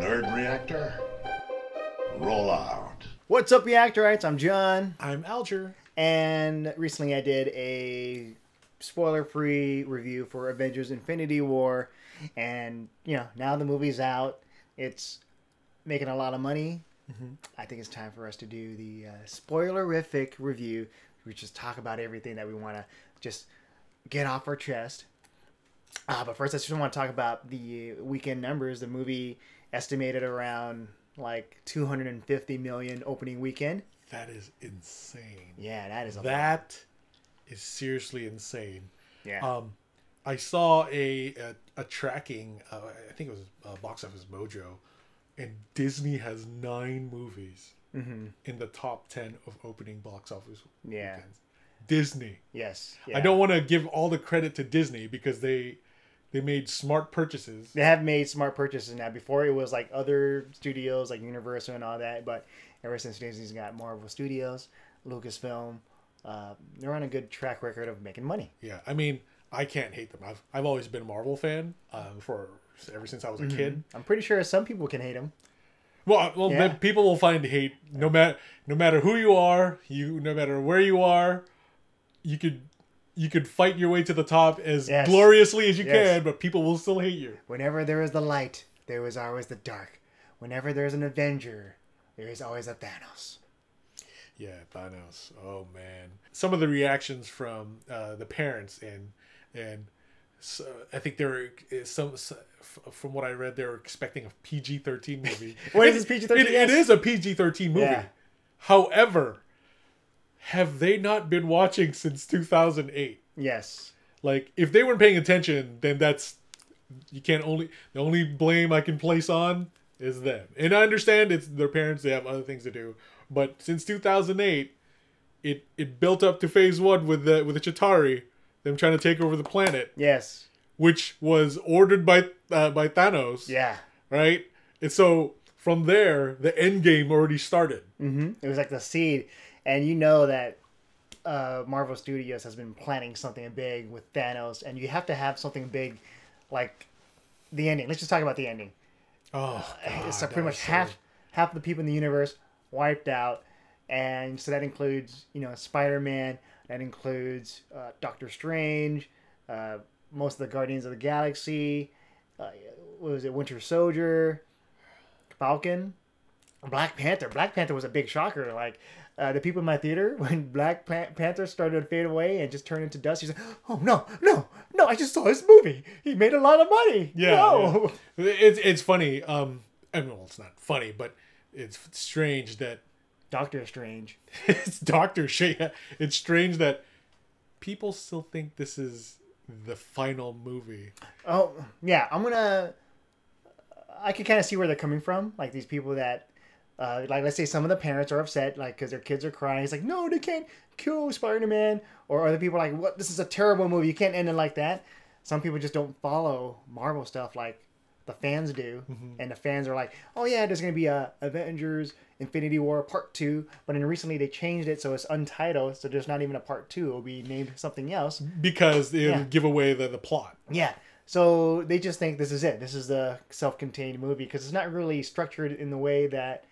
Nerd Reactor, roll out. What's up, Reactorites? I'm John. I'm Alger. And recently I did a spoiler-free review for Avengers Infinity War. And, you know, now the movie's out. It's making a lot of money. Mm-hmm. I think it's time for us to do the spoilerific review. We just talk about everything that we want to just get off our chest. But first, I just want to talk about the weekend numbers. The movie estimated around like 250 million opening weekend. That is insane. Yeah, that is a lot. That is seriously insane. Yeah. I saw a tracking. I think it was Box Office Mojo, and Disney has 9 movies in the top 10 of opening box office weekends. Disney. Yes. Yeah. I don't want to give all the credit to Disney because they made smart purchases. They have made smart purchases now. Before it was like other studios like Universal and all that, but ever since Disney's got Marvel Studios, Lucasfilm, they're on a good track record of making money. Yeah, I mean, I can't hate them. I've always been a Marvel fan ever since I was a kid. I'm pretty sure some people can hate them. Well, Yeah. people will find hate no matter who you are, no matter where you are. You could fight your way to the top as gloriously as you can, but people will still hate you. Whenever there is the light, there is always the dark. Whenever there's an Avenger, there is always a Thanos. Yeah, Thanos. Oh man, some of the reactions from the parents and so I think from what I read, they were expecting a PG-13 movie. What is this PG-13? It is a PG-13 movie. Yeah. However, have they not been watching since 2008? Yes. Like, if they weren't paying attention, then the only blame I can place on is them. And I understand it's their parents, they have other things to do. But since 2008, it built up to phase 1 with the Chitauri, them trying to take over the planet. Yes. Which was ordered by Thanos. Yeah. Right? And so, from there, the end game already started. Mm-hmm. It was like the seed. And you know that Marvel Studios has been planning something big with Thanos, and you have to have something big like the ending. Let's just talk about the ending. Oh, God, it's pretty much half the people in the universe wiped out, and so that includes Spider-Man, that includes Doctor Strange, most of the Guardians of the Galaxy, what was it, Winter Soldier, Falcon, Black Panther. Black Panther was a big shocker. Like, the people in my theater, when Black Panther started to fade away and just turn into dust, he's like, oh, no, I just saw his movie. He made a lot of money. Yeah. No. Yeah. It's funny. It's not funny, but it's strange that... Doctor Strange. It's Doctor Strange. It's strange that people still think this is the final movie. Oh, yeah. I can kind of see where they're coming from. Like, these people that... like, let's say some of the parents are upset, like, because their kids are crying. It's like, no, they can't kill Spider-Man. Or other people are like, what? This is a terrible movie. You can't end it like that. Some people just don't follow Marvel stuff like the fans do. Mm-hmm. And the fans are like, oh, yeah, there's going to be a Avengers Infinity War Part 2. But then recently they changed it so it's untitled. So there's not even a Part 2. It will be named something else. Because it'll give away the plot. Yeah. So they just think this is it. This is the self-contained movie. Because it's not really structured in the way that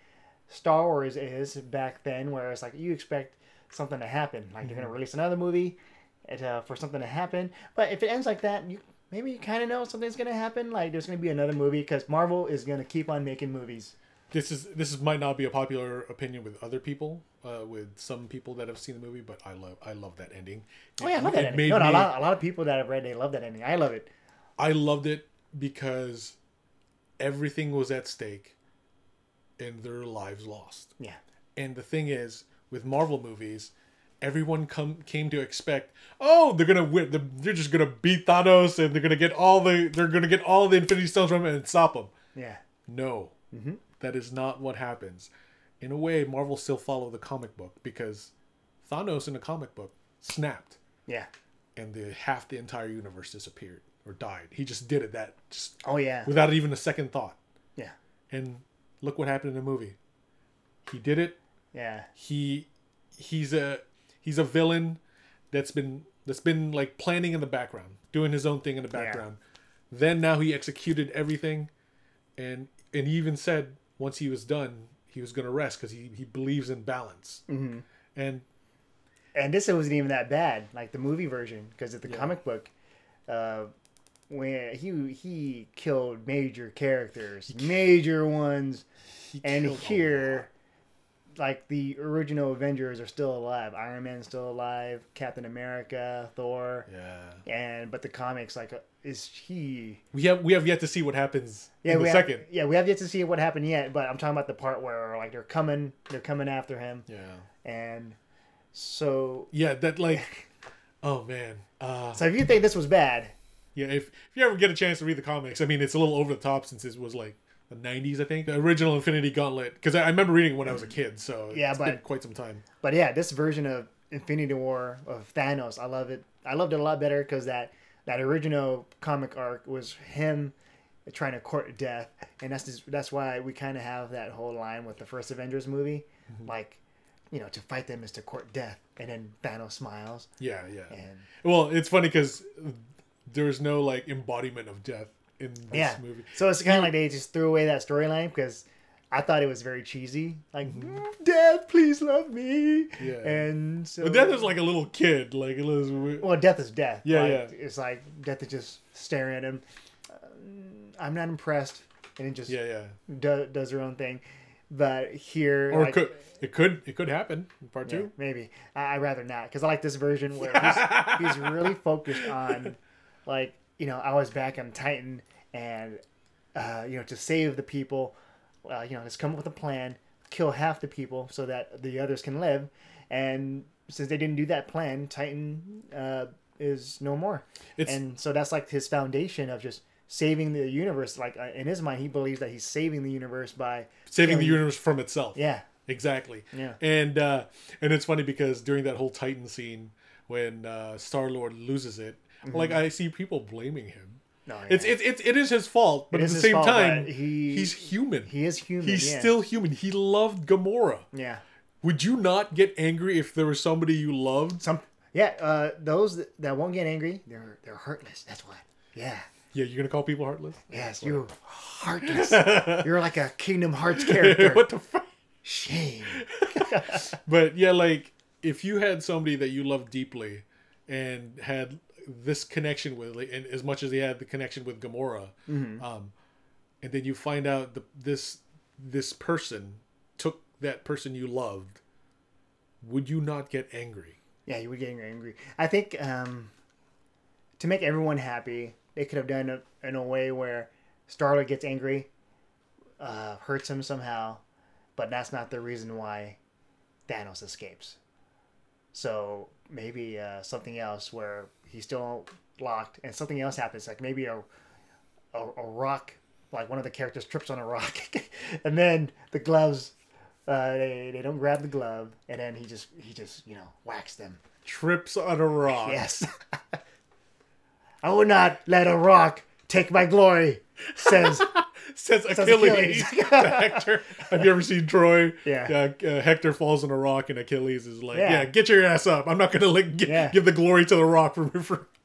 Star Wars is back then, where it's like you expect something to happen. Like, you're going to release another movie for something to happen. But if it ends like that, maybe you kind of know something's going to happen. Like, there's going to be another movie because Marvel is going to keep on making movies. This might not be a popular opinion with other people, with some people that have seen the movie, but I love that ending. Oh yeah, I love that ending. A lot of people that have read, they love that ending. I love it. I loved it because everything was at stake and their lives lost. Yeah. And the thing is, with Marvel movies, everyone came to expect, oh, they're gonna win. They're just gonna beat Thanos, and they're gonna get all the Infinity Stones from him and stop him. Yeah. No, that is not what happens. In a way, Marvel still follow the comic book because Thanos in the comic book snapped. Yeah. And half the entire universe disappeared or died. He just did it yeah. without even a second thought. Yeah. And look what happened in the movie. He did it. Yeah. He's a villain that's been like planning in the background, doing his own thing in the background. Yeah. Then now he executed everything, and he even said once he was done, he was going to rest because he believes in balance. Mm-hmm. And this wasn't even that bad, like the movie version, because of the comic book, when he killed major characters, major ones, and here, like the original Avengers are still alive. Iron Man's still alive. Captain America, Thor. Yeah. But the comics, like, is he? We have yet to see what happens in the second. We have yet to see what happened yet. But I'm talking about the part where like they're coming after him. Yeah. And so. Yeah, that like, oh man. So if you think this was bad. Yeah, if you ever get a chance to read the comics, I mean, it's a little over the top since it was like the 90s, I think. The original Infinity Gauntlet, because I remember reading it when I was a kid, so it's been quite some time. But yeah, this version of Infinity War of Thanos, I love it. I loved it a lot better because that original comic arc was him trying to court death, and that's why we kind of have that whole line with the first Avengers movie, like, you know, to fight them is to court death, and then Thanos smiles. Yeah, yeah. And well, it's funny because there's no like embodiment of death in this movie. So it's kind of like they just threw away that storyline because I thought it was very cheesy. Like, Death, please love me. Yeah. And so... But Death is like a little kid. Like, it was... Well, Death is Death. Yeah, like, yeah. It's like Death is just staring at him. I'm not impressed. And it just does her own thing. But here... Or like, it could happen in part 2. Maybe. I'd rather not. Because I like this version where he's really focused on... Like, you know, I was back on Titan, and, you know, to save the people, you know, let's come up with a plan, kill half the people so that the others can live. And since they didn't do that plan, Titan is no more. And so that's like his foundation of just saving the universe. Like, in his mind, he believes that he's saving the universe by... Saving the universe from itself. Yeah. Exactly. Yeah. And it's funny because during that whole Titan scene, when Star-Lord loses it, like, I see people blaming him. No, yeah. It is his fault, but at the same time, he's human. He is human. He's still human. He loved Gamora. Yeah. Would you not get angry if there was somebody you loved? Those that won't get angry, they're heartless. That's why. Yeah. Yeah, you're gonna call people heartless? Yes, you're heartless. You're like a Kingdom Hearts character. What the fuck? Shame. But yeah, like, if you had somebody that you loved deeply and had this connection with, like, and as much as he had the connection with Gamora, and then you find out this person took that person you loved, would you not get angry? Yeah, you would get angry. I think to make everyone happy, they could have done it in a way where Star-Lord gets angry, hurts him somehow, but that's not the reason why Thanos escapes. So maybe something else where he's still locked and something else happens, like maybe a rock, like one of the characters trips on a rock, and then the gloves, they don't grab the glove, and then he just you know, whacks them. Trips on a rock. Yes. I will not let a rock take my glory, says Achilles. Hector. Have you ever seen Troy? Yeah. Hector falls on a rock and Achilles is like, get your ass up. I'm not going to give the glory to the rock.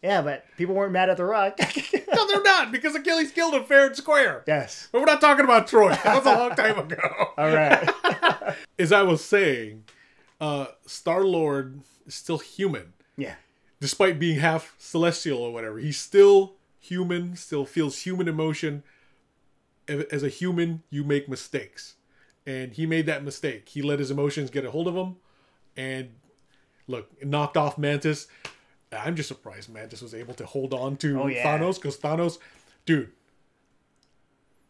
Yeah, but people weren't mad at the rock. No, they're not, because Achilles killed him fair and square. Yes. But we're not talking about Troy. That was a long time ago. All right. As I was saying, Star-Lord is still human. Yeah. Despite being half celestial or whatever, he's still human, still feels human emotion. As a human, you make mistakes. And he made that mistake. He let his emotions get a hold of him. And look, knocked off Mantis. I'm just surprised Mantis was able to hold on to Thanos. Because Thanos, dude,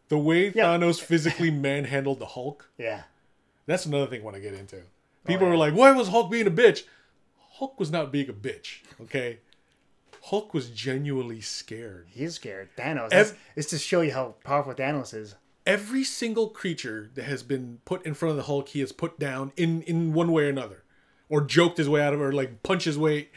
the way Thanos physically manhandled the Hulk. Yeah. That's another thing I want to get into. People were like, why was Hulk being a bitch? Hulk was not being a bitch, okay? Hulk was genuinely scared. He's scared. Thanos. It's to show you how powerful Thanos is. Every single creature that has been put in front of the Hulk, he has put down in one way or another. Or joked his way out of it, or like punched his way.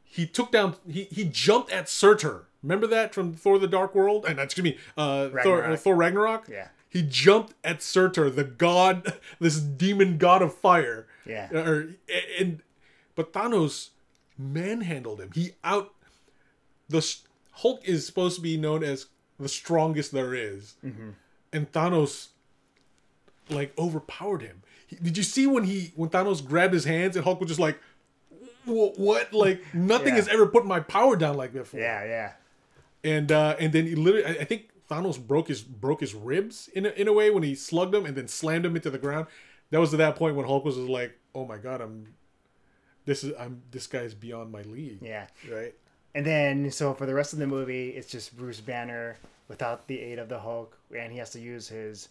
He took down, he jumped at Surtur. Remember that from Thor the Dark World? And excuse me, Thor Ragnarok? Yeah. He jumped at Surtur, the god, this demon god of fire. Yeah. But Thanos manhandled him. The Hulk is supposed to be known as the strongest there is. Mm-hmm. and Thanos like overpowered him. Did you see when Thanos grabbed his hands and Hulk was just like, what? Like nothing has ever put my power down like before. Yeah. And then he literally, I think Thanos broke his ribs in a way when he slugged him and then slammed him into the ground. That was at that point when Hulk was like, oh my god, this guy's beyond my league. Yeah. Right. And then so for the rest of the movie, it's just Bruce Banner without the aid of the Hulk, and he has to use his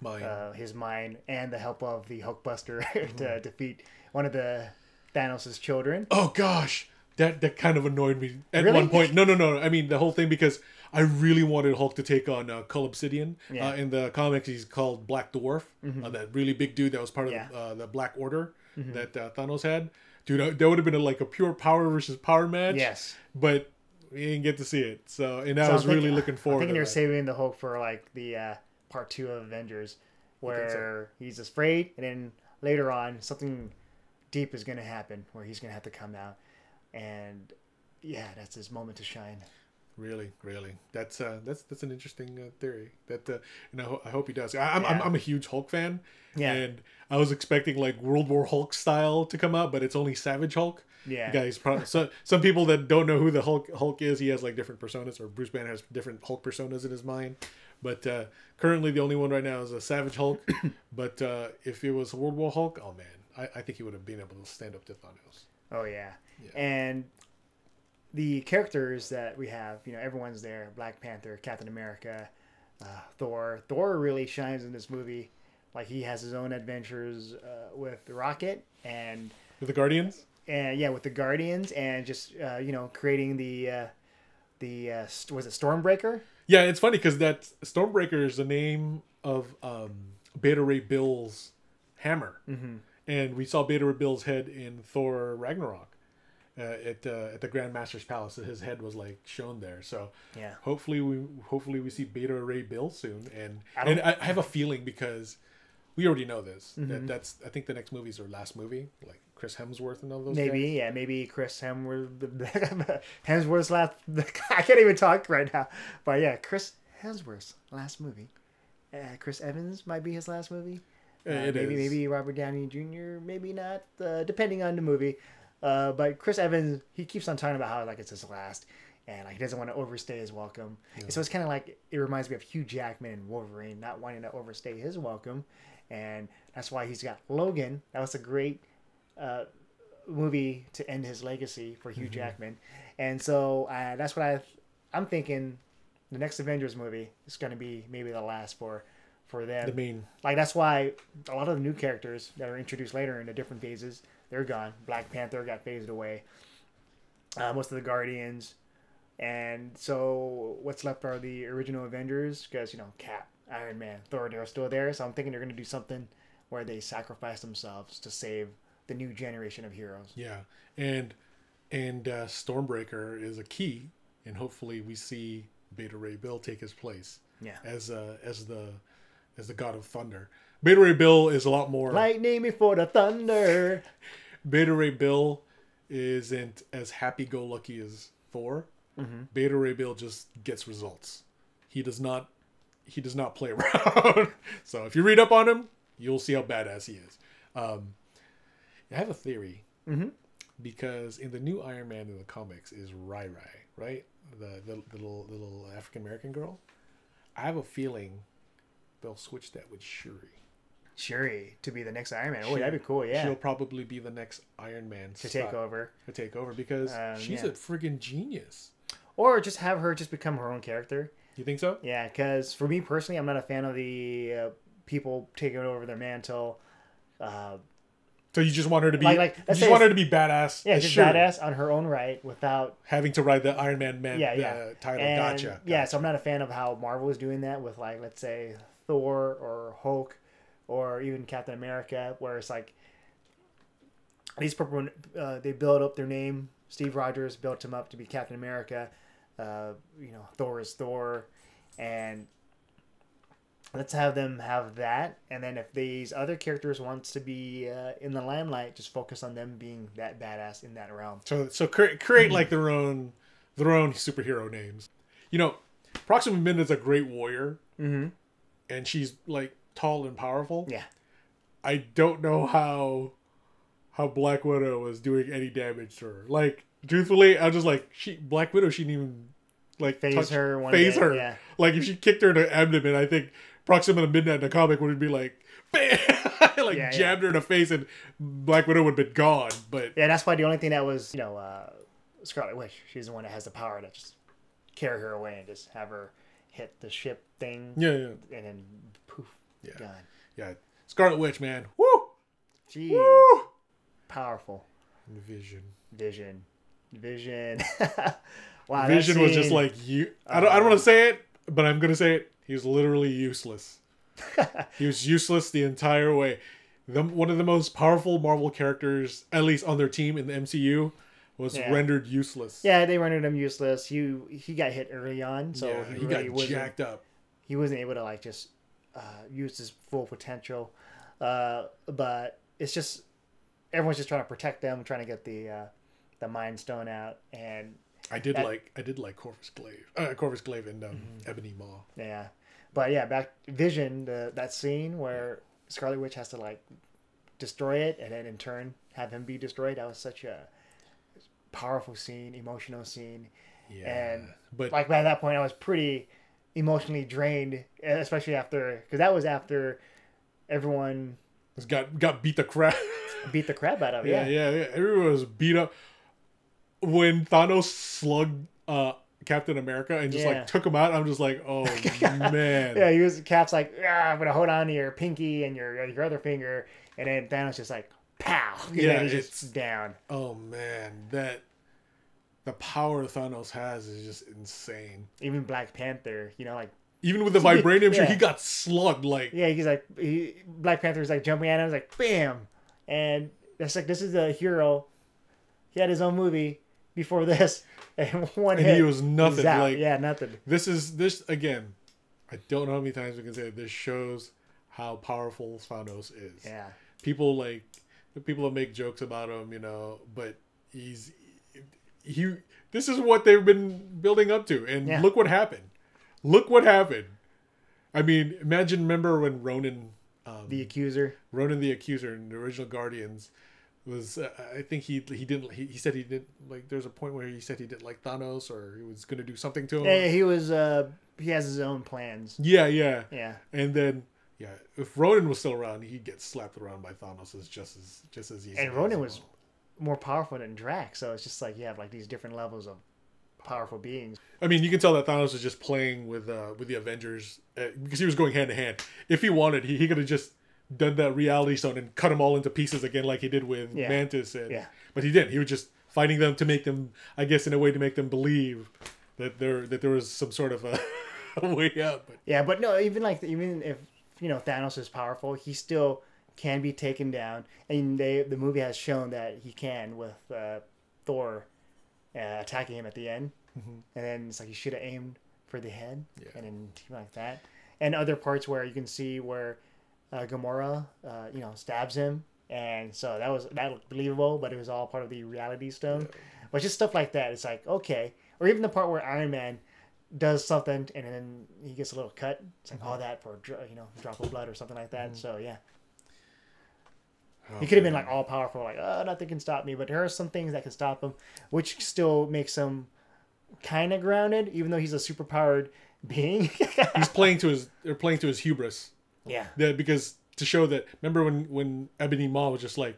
mind and the help of the Hulkbuster to defeat one of the Thanos' children. Oh gosh, that kind of annoyed me at Really? one point. No. I mean the whole thing, because I really wanted Hulk to take on Cull Obsidian. Yeah. In the comics, he's called Black Dwarf, that really big dude that was part of the Black Order that Thanos had. Dude, that would have been like a pure power versus power match. Yes. But we didn't get to see it. And I was really looking forward to it. I'm thinking they're saving the Hulk for like the part 2 of Avengers, where he's afraid, and then later on something deep is going to happen where he's going to have to come out, and yeah, that's his moment to shine. Really. That's an interesting theory. And I hope he does. I'm a huge Hulk fan. Yeah. And I was expecting like World War Hulk style to come out, but it's only Savage Hulk. Yeah. Guys, so some people that don't know who the Hulk is, he has like different personas, or Bruce Banner has different Hulk personas in his mind. But currently the only one right now is a Savage Hulk. But if it was World War Hulk, oh man, I think he would have been able to stand up to Thanos. Oh yeah. And the characters that we have, everyone's there. Black Panther, Captain America, Thor. Thor really shines in this movie. Like, he has his own adventures with Rocket and with the Guardians. And with the Guardians, and just creating the was it Stormbreaker? Yeah, it's funny because that Stormbreaker is the name of Beta Ray Bill's hammer, and we saw Beta Ray Bill's head in Thor Ragnarok. At the Grand Master's palace, his head was like shown there. So yeah, hopefully we see Beta Ray Bill soon, and I have a feeling, because we already know this, that's I think the next movie is their last movie, like Chris Hemsworth and all those guys. Maybe Chris Hemsworth's last. I can't even talk right now, but yeah, Chris Hemsworth's last movie. Chris Evans might be his last movie. Maybe Robert Downey Jr. Maybe not, depending on the movie. But Chris Evans, he keeps on talking about how like it's his last, and like he doesn't want to overstay his welcome. Yeah. So it's kind of like, it reminds me of Hugh Jackman and Wolverine not wanting to overstay his welcome, and that's why he's got Logan. That was a great movie to end his legacy for Hugh Jackman, and so that's what I'm thinking. The next Avengers movie is going to be maybe the last for them. Like, that's why a lot of the new characters that are introduced later in the different phases, they're gone. Black Panther got phased away. Most of the Guardians. And so what's left are the original Avengers, because, Cap, Iron Man, Thor, they're still there. So I'm thinking they're going to do something where they sacrifice themselves to save the new generation of heroes. Yeah. And Stormbreaker is a key, and hopefully we see Beta Ray Bill take his place. Yeah. As the God of Thunder. Beta Ray Bill is a lot more... Lightning before the thunder. Beta Ray Bill isn't as happy-go-lucky as Thor. Beta Ray Bill just gets results. He does not play around. So if you read up on him, you'll see how badass he is. I have a theory. Because in the new Iron Man in the comics is Rai, right? The little African-American girl. I have a feeling they'll switch that with Shuri to be the next Iron Man. Oh, that'd be cool. Yeah, she'll probably be the next Iron Man to take over because she's a friggin' genius. Or just have her just become her own character. You think so? Yeah, because for me personally, I'm not a fan of the people taking over their mantle. So you just want her to be want her to be badass. Yeah, just badass on her own right without having to ride the Iron Man title. And, gotcha. Yeah, so I'm not a fan of how Marvel is doing that with, like, let's say Thor or Hulk or even Captain America, where it's like these people, they build up their name. Steve Rogers built him up to be Captain America. Thor is Thor, and let's have them have that. And then if these other characters wants to be in the limelight, just focus on them being that badass in that realm. So create like their own superhero names. Proxima Midnight's a great warrior. and she's like tall and powerful. Yeah. I don't know how Black Widow was doing any damage to her. Like, truthfully, I was just like, Black Widow shouldn't even like Phase her. Yeah. Like, if she kicked her in the abdomen, I think Proxima to Midnight in the comic would be like, bam! Like, jabbed her in the face, and Black Widow would have been gone. But yeah, that's why the only thing that was, Scarlet Witch. She's the one that has the power to just carry her away and just have her hit the ship thing. Yeah. And then poof, gone. Yeah. Scarlet Witch, man. Woo! Jeez. Woo! Powerful. Vision. Wow, Vision was just like you. I don't want to say it, but I'm gonna say it. He was literally useless. He was useless the entire way. One of the most powerful Marvel characters, at least on their team in the MCU, was rendered useless. Yeah, they rendered him useless. He got hit early on, so he really got jacked up. He wasn't able to like just use his full potential. But it's just everyone's just trying to protect them, trying to get the Mind Stone out, and I did like Corvus Glaive and Ebony Maw. Yeah, but yeah, back Vision, that scene where Scarlet Witch has to like destroy it, and then in turn have him be destroyed. That was such a powerful scene, emotional scene. Yeah, and but like by that point, I was pretty emotionally drained, especially because that was after everyone got beat the crap out of. Yeah. Everyone was beat up when Thanos slugged Captain America and just like took him out. I'm just like, oh man. Yeah, Cap's like, I'm gonna hold on to your pinky and your other finger, and then Thanos just like, pow. And he's just down. Oh man, the power Thanos has is just insane. Even Black Panther, like. Even with the vibranium shit, he got slugged like. Yeah, he's like Black Panther's like jumping at him, like bam, and that's like this is a hero. He had his own movie before this, and hit. He was nothing. Like nothing. This again. I don't know how many times we can say it. This shows how powerful Thanos is. Yeah. People that make jokes about him, but he. This is what they've been building up to, and look what happened. Look what happened. I mean, remember when Ronan... the Accuser. Ronan the Accuser in the original Guardians was... I think he said he didn't... Like, there's a point where he said he didn't like Thanos or he was going to do something to him. Yeah, he was... he has his own plans. Yeah. And then, if Ronan was still around, he'd get slapped around by Thanos just as easy. And Ronan was more powerful than Drax, so it's just like you have like these different levels of powerful beings. I mean, you can tell that Thanos was just playing with the Avengers because he was going hand to hand. If he wanted, he could have just done that reality stone and cut them all into pieces again, like he did with Mantis. But he didn't. He was just fighting them to make them, I guess, in a way to make them believe that there was some sort of a way out. But. But no, even if Thanos is powerful, he still can be taken down, and the movie has shown that he can with Thor. Attacking him at the end, and then it's like he should have aimed for the head, and then like that, and other parts where you can see where Gamora, stabs him, and so that looked believable, but it was all part of the reality stone. But just stuff like that, it's like okay, or even the part where Iron Man does something and then he gets a little cut. It's like all that for a drop of blood or something like that. So yeah. He could have been like all powerful, like nothing can stop me. But there are some things that can stop him, which still makes him kind of grounded, even though he's a superpowered being. They're playing to his hubris. Yeah. Because to show that, remember when Ebony Maw was just like,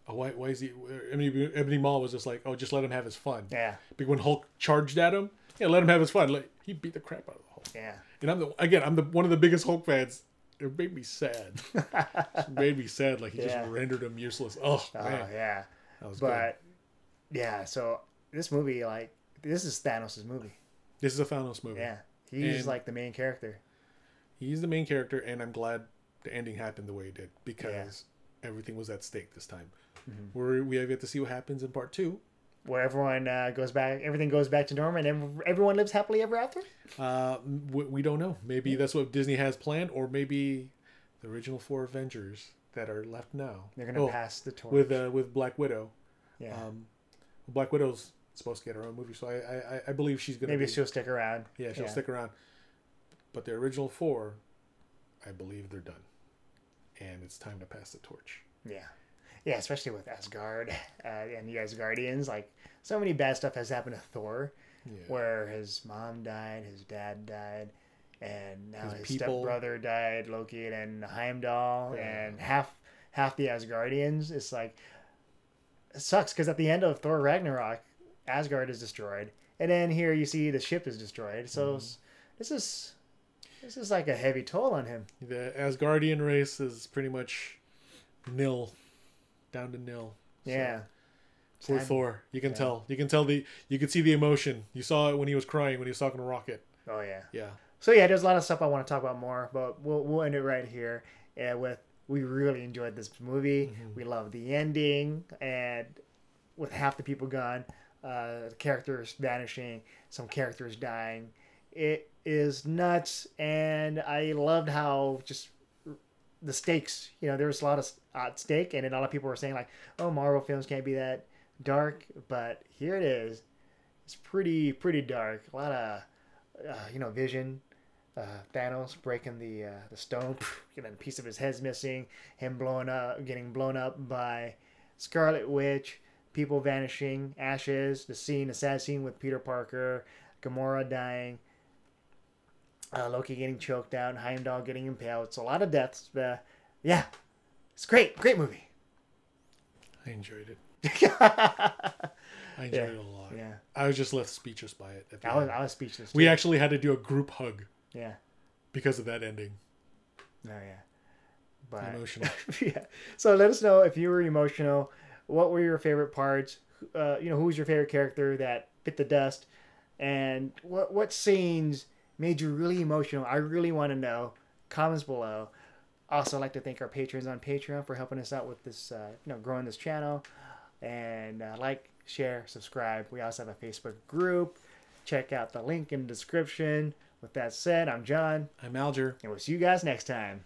oh, why is he? Ebony Maw was just like, oh, just let him have his fun. Yeah. But when Hulk charged at him, let him have his fun. Like he beat the crap out of the Hulk. Yeah. And I'm one of the biggest Hulk fans. It made me sad. It made me sad. Like he just rendered him useless. Oh man. Yeah. That was good. Yeah. So this movie, this is Thanos' movie. This is a Thanos movie. Yeah. He's like the main character. He's the main character, and I'm glad the ending happened the way it did because everything was at stake this time. We have yet to see what happens in part 2. Where everyone everything goes back to normal, and everyone lives happily ever after? We don't know. Maybe that's what Disney has planned, or maybe the original 4 Avengers that are left now. They're going to pass the torch. With Black Widow. Yeah. Black Widow's supposed to get her own movie, so I believe she's going to Maybe she'll stick around. Yeah, she'll stick around. But the original 4, I believe they're done, and it's time to pass the torch. Yeah. Yeah, especially with Asgard and the Asgardians. Like, so many bad stuff has happened to Thor, where his mom died, his dad died, and now his stepbrother died, Loki, and Heimdall, and half the Asgardians. It's like, it sucks, because at the end of Thor Ragnarok, Asgard is destroyed, and then here you see the ship is destroyed. So this is like a heavy toll on him. The Asgardian race is pretty much nil. Down to nil. Yeah. Poor Thor. You can tell. You can see the emotion. You saw it when he was crying when he was talking to Rocket. Oh yeah. Yeah. So yeah, there's a lot of stuff I want to talk about more, but we'll end it right here. With we really enjoyed this movie. We love the ending, and with half the people gone, the characters vanishing, some characters dying, it is nuts. And I loved how just the stakes, there was a lot of at stake, and then a lot of people were saying like, oh, Marvel films can't be that dark, but here it is. It's pretty dark. A lot of Vision, Thanos breaking the stone, and then a piece of his head's missing, him getting blown up by Scarlet Witch, people vanishing, ashes, the sad scene with Peter Parker, Gamora dying, Loki getting choked out, Heimdall getting impaled. It's a lot of deaths. Yeah, it's great movie. I enjoyed it. I enjoyed it a lot. Yeah, I was just left speechless by it. I was speechless too. We actually had to do a group hug. Yeah, because of that ending. Oh yeah, but emotional. Yeah. So let us know if you were emotional. What were your favorite parts? Who was your favorite character that bit the dust, and what scenes made you really emotional? I really want to know. Comments below. Also, I'd like to thank our patrons on Patreon for helping us out with this, growing this channel. And like, share, subscribe. We also have a Facebook group. Check out the link in the description. With that said, I'm John. I'm Alger. And we'll see you guys next time.